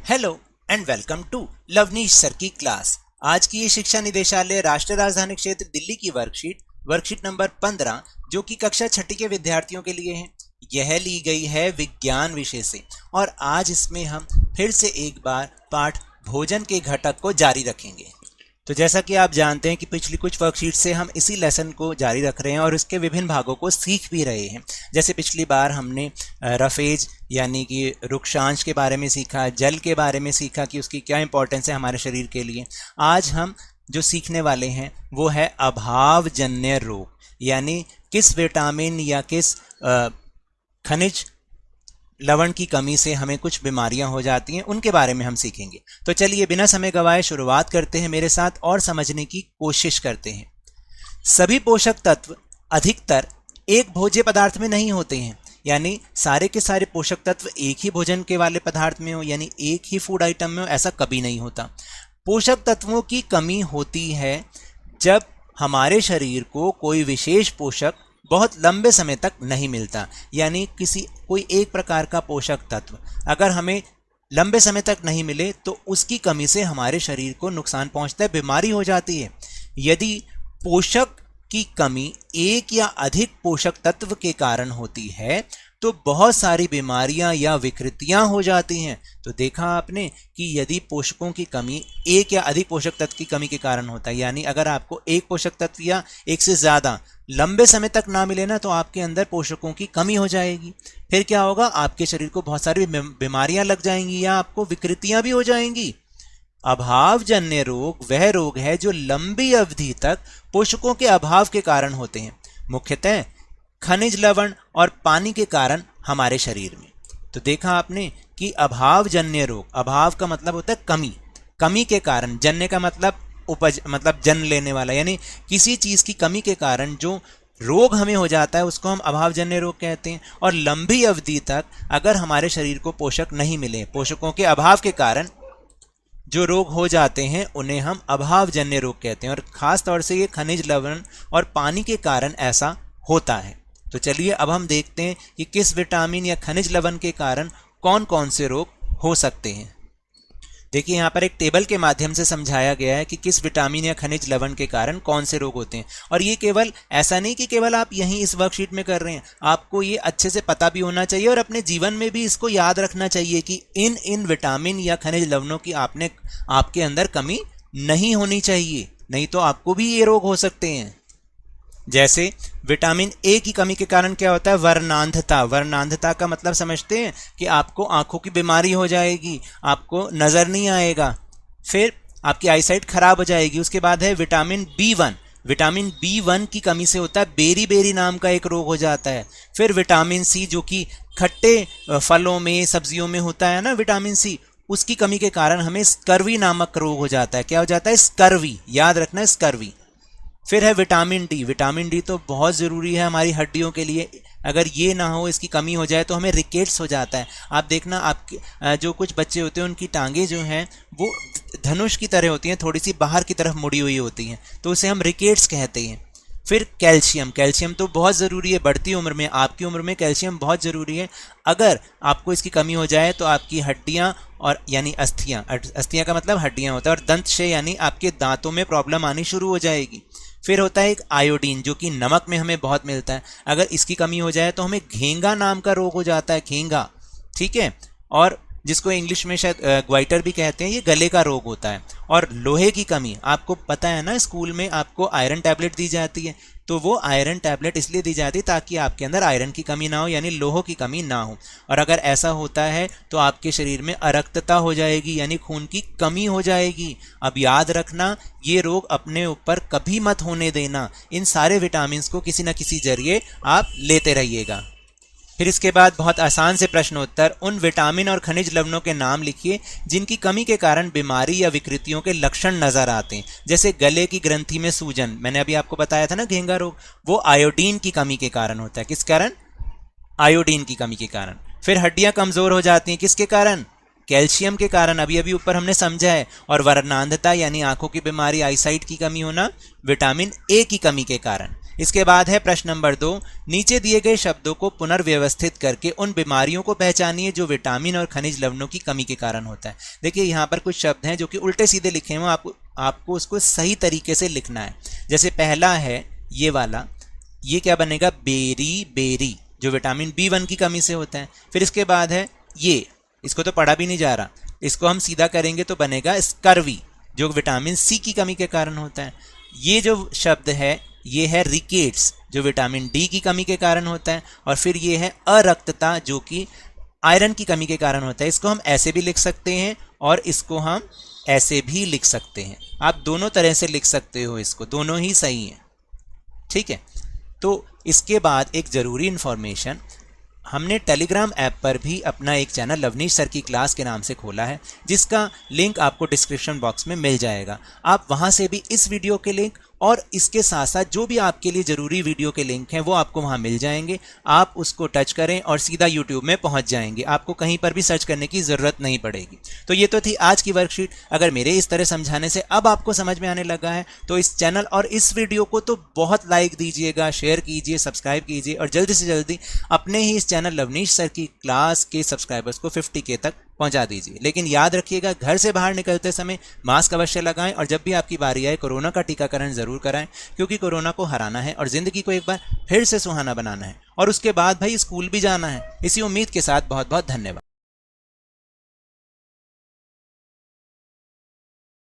Hello and welcome to Lovneesh sir की class. आज की ये शिक्षा निदेशालय राष्ट्रीय राजधानी क्षेत्र दिल्ली की वर्कशीट नंबर 15 जो कि कक्षा छठी के विद्यार्थियों के लिए है, यह ली गई है विज्ञान विषय से। और आज इसमें हम फिर से एक बार पाठ भोजन के घटक को जारी रखेंगे। तो जैसा कि आप जानते हैं कि पिछली कुछ वर्कशीट से हम इसी लेसन को जारी रख रहे हैं और इसके विभिन्न भागों को सीख भी रहे हैं। जैसे पिछली बार हमने रफेज यानी कि रुक्षांश के बारे में सीखा, जल के बारे में सीखा कि उसकी क्या इंपॉर्टेंस है हमारे शरीर के लिए। आज हम जो सीखने वाले हैं वो है अभावजन्य रोग, यानी किस विटामिन या किस खनिज लवण की कमी से हमें कुछ बीमारियां हो जाती हैं, उनके बारे में हम सीखेंगे। तो चलिए बिना समय गवाए शुरुआत करते हैं मेरे साथ और समझने की कोशिश करते हैं। सभी पोषक तत्व अधिकतर एक भोज्य पदार्थ में नहीं होते हैं, यानी सारे के सारे पोषक तत्व एक ही भोजन के वाले पदार्थ में हो, यानी एक ही फूड आइटम में हो, ऐसा कभी नहीं होता। पोषक तत्वों की कमी होती है जब हमारे शरीर को कोई विशेष पोषक बहुत लंबे समय तक नहीं मिलता, यानी कोई एक प्रकार का पोषक तत्व अगर हमें लंबे समय तक नहीं मिले तो उसकी कमी से हमारे शरीर को नुकसान पहुंचता है, बीमारी हो जाती है। यदि पोषक की कमी एक या अधिक पोषक तत्व के कारण होती है तो बहुत सारी बीमारियां या विकृतियां हो जाती हैं। तो देखा आपने कि यदि पोषकों की कमी एक या अधिक पोषक तत्व की कमी के कारण होता है, यानी अगर आपको एक पोषक तत्व या एक से ज़्यादा लंबे समय तक ना मिले ना, तो आपके अंदर पोषकों की कमी हो जाएगी। फिर क्या होगा, आपके शरीर को बहुत सारी बीमारियां लग जाएंगी या आपको विकृतियां भी हो जाएंगी। अभावजन्य रोग वह रोग है जो लंबी अवधि तक पोषकों के अभाव के कारण होते हैं, मुख्यतः खनिज लवण और पानी के कारण हमारे शरीर में। तो देखा आपने कि अभावजन्य रोग, अभाव का मतलब होता है कमी, कमी के कारण, जन्य का मतलब उपज, मतलब जन्म लेने वाला, यानी किसी चीज की कमी के कारण जो रोग हमें हो जाता है उसको हम अभावजन्य रोग कहते हैं। और लंबी अवधि तक अगर हमारे शरीर को पोषक नहीं मिले, पोषकों के अभाव के कारण जो रोग हो जाते हैं उन्हें हम अभावजन्य रोग कहते हैं। और खास तौर से ये खनिज लवण और पानी के कारण ऐसा होता है। तो चलिए अब हम देखते हैं कि किस विटामिन या खनिज लवण के कारण कौन कौन से रोग हो सकते हैं। देखिए यहाँ पर एक टेबल के माध्यम से समझाया गया है कि किस विटामिन या खनिज लवण के कारण कौन से रोग होते हैं। और ये केवल ऐसा नहीं कि केवल आप यहीं इस वर्कशीट में कर रहे हैं, आपको ये अच्छे से पता भी होना चाहिए और अपने जीवन में भी इसको याद रखना चाहिए कि इन विटामिन या खनिज लवणों की आपके अंदर कमी नहीं होनी चाहिए, नहीं तो आपको भी ये रोग हो सकते हैं। जैसे विटामिन ए की कमी के कारण क्या होता है, वर्णांधता। वर्णांधता का मतलब समझते हैं कि आपको आंखों की बीमारी हो जाएगी, आपको नजर नहीं आएगा, फिर आपकी आईसाइट खराब हो जाएगी। उसके बाद है विटामिन बी1। विटामिन बी1 की कमी से होता है बेरी बेरी नाम का एक रोग हो जाता है। फिर विटामिन सी जो कि खट्टे फलों में सब्जियों में होता है ना, विटामिन सी, उसकी कमी के कारण हमें स्कर्वी नामक रोग हो जाता है। क्या हो जाता है, स्कर्वी, याद रखना है, स्कर्वी। फिर है विटामिन डी। विटामिन डी तो बहुत ज़रूरी है हमारी हड्डियों के लिए, अगर ये ना हो, इसकी कमी हो जाए तो हमें रिकेट्स हो जाता है। आप देखना आपके जो कुछ बच्चे होते हैं उनकी टांगे जो हैं वो धनुष की तरह होती हैं, थोड़ी सी बाहर की तरफ मुड़ी हुई होती हैं, तो उसे हम रिकेट्स कहते हैं। फिर कैल्शियम। कैल्शियम तो बहुत ज़रूरी है बढ़ती उम्र में, आपकी उम्र में कैल्शियम बहुत ज़रूरी है। अगर आपको इसकी कमी हो जाए तो आपकी हड्डियाँ और यानी अस्थियाँ, अस्थियाँ का मतलब हड्डियाँ होता है, और दंतशय यानी आपके दांतों में प्रॉब्लम आनी शुरू हो जाएगी। फिर होता है एक आयोडीन जो कि नमक में हमें बहुत मिलता है, अगर इसकी कमी हो जाए तो हमें घेंगा नाम का रोग हो जाता है, घेंगा, ठीक है, और जिसको इंग्लिश में शायद ग्वाइटर भी कहते हैं, ये गले का रोग होता है। और लोहे की कमी, आपको पता है ना स्कूल में आपको आयरन टैबलेट दी जाती है, तो वो आयरन टैबलेट इसलिए दी जाती है ताकि आपके अंदर आयरन की कमी ना हो, यानी लोहों की कमी ना हो। और अगर ऐसा होता है तो आपके शरीर में अरक्तता हो जाएगी, यानी खून की कमी हो जाएगी। अब याद रखना, ये रोग अपने ऊपर कभी मत होने देना, इन सारे विटामिन को किसी न किसी जरिए आप लेते रहिएगा। फिर इसके बाद बहुत आसान से प्रश्नोत्तर, उन विटामिन और खनिज लवणों के नाम लिखिए जिनकी कमी के कारण बीमारी या विकृतियों के लक्षण नजर आते हैं। जैसे गले की ग्रंथि में सूजन, मैंने अभी आपको बताया था ना घेंगा रोग, वो आयोडीन की कमी के कारण होता है। किस कारण, आयोडीन की कमी के कारण। फिर हड्डियां कमजोर हो जाती हैं, किसके कारण, कैल्शियम के कारण, अभी अभी ऊपर हमने समझा है। और वर्णांधता यानी आंखों की बीमारी, आईसाइट की कमी होना, विटामिन ए की कमी के कारण। इसके बाद है प्रश्न नंबर 2, नीचे दिए गए शब्दों को पुनर्व्यवस्थित करके उन बीमारियों को पहचानिए जो विटामिन और खनिज लवणों की कमी के कारण होता है। देखिए यहाँ पर कुछ शब्द हैं जो कि उल्टे सीधे लिखे हुए, आपको उसको सही तरीके से लिखना है। जैसे पहला है ये वाला, ये क्या बनेगा, बेरी बेरी, जो विटामिन B1 की कमी से होता है। फिर इसके बाद है ये, इसको तो पढ़ा भी नहीं जा रहा, इसको हम सीधा करेंगे तो बनेगा स्कर्वी, जो विटामिन C की कमी के कारण होता है। ये जो शब्द है ये है रिकेट्स, जो विटामिन D की कमी के कारण होता है। और फिर ये है अरक्तता, जो कि आयरन की कमी के कारण होता है। इसको हम ऐसे भी लिख सकते हैं और इसको हम ऐसे भी लिख सकते हैं। आप दोनों तरह से लिख सकते हो, इसको दोनों ही सही है, ठीक है। तो इसके बाद एक ज़रूरी इन्फॉर्मेशन, हमने टेलीग्राम ऐप पर भी अपना एक चैनल लवनीश सर की क्लास के नाम से खोला है, जिसका लिंक आपको डिस्क्रिप्शन बॉक्स में मिल जाएगा। आप वहां से भी इस वीडियो के लिंक और इसके साथ साथ जो भी आपके लिए ज़रूरी वीडियो के लिंक हैं वो आपको वहां मिल जाएंगे। आप उसको टच करें और सीधा यूट्यूब में पहुंच जाएंगे, आपको कहीं पर भी सर्च करने की ज़रूरत नहीं पड़ेगी। तो ये तो थी आज की वर्कशीट। अगर मेरे इस तरह समझाने से अब आपको समझ में आने लगा है तो इस चैनल और इस वीडियो को तो बहुत लाइक दीजिएगा, शेयर कीजिए, सब्सक्राइब कीजिए और जल्दी से जल्दी अपने ही इस चैनल लवनीश सर की क्लास के सब्सक्राइबर्स को 50K तक पहुंचा दीजिए। लेकिन याद रखिएगा, घर से बाहर निकलते समय मास्क अवश्य लगाएं और जब भी आपकी बारी आए कोरोना का टीकाकरण जरूर कराएं, क्योंकि कोरोना को हराना है और जिंदगी को एक बार फिर से सुहाना बनाना है। और उसके बाद भाई स्कूल भी जाना है। इसी उम्मीद के साथ बहुत बहुत धन्यवाद।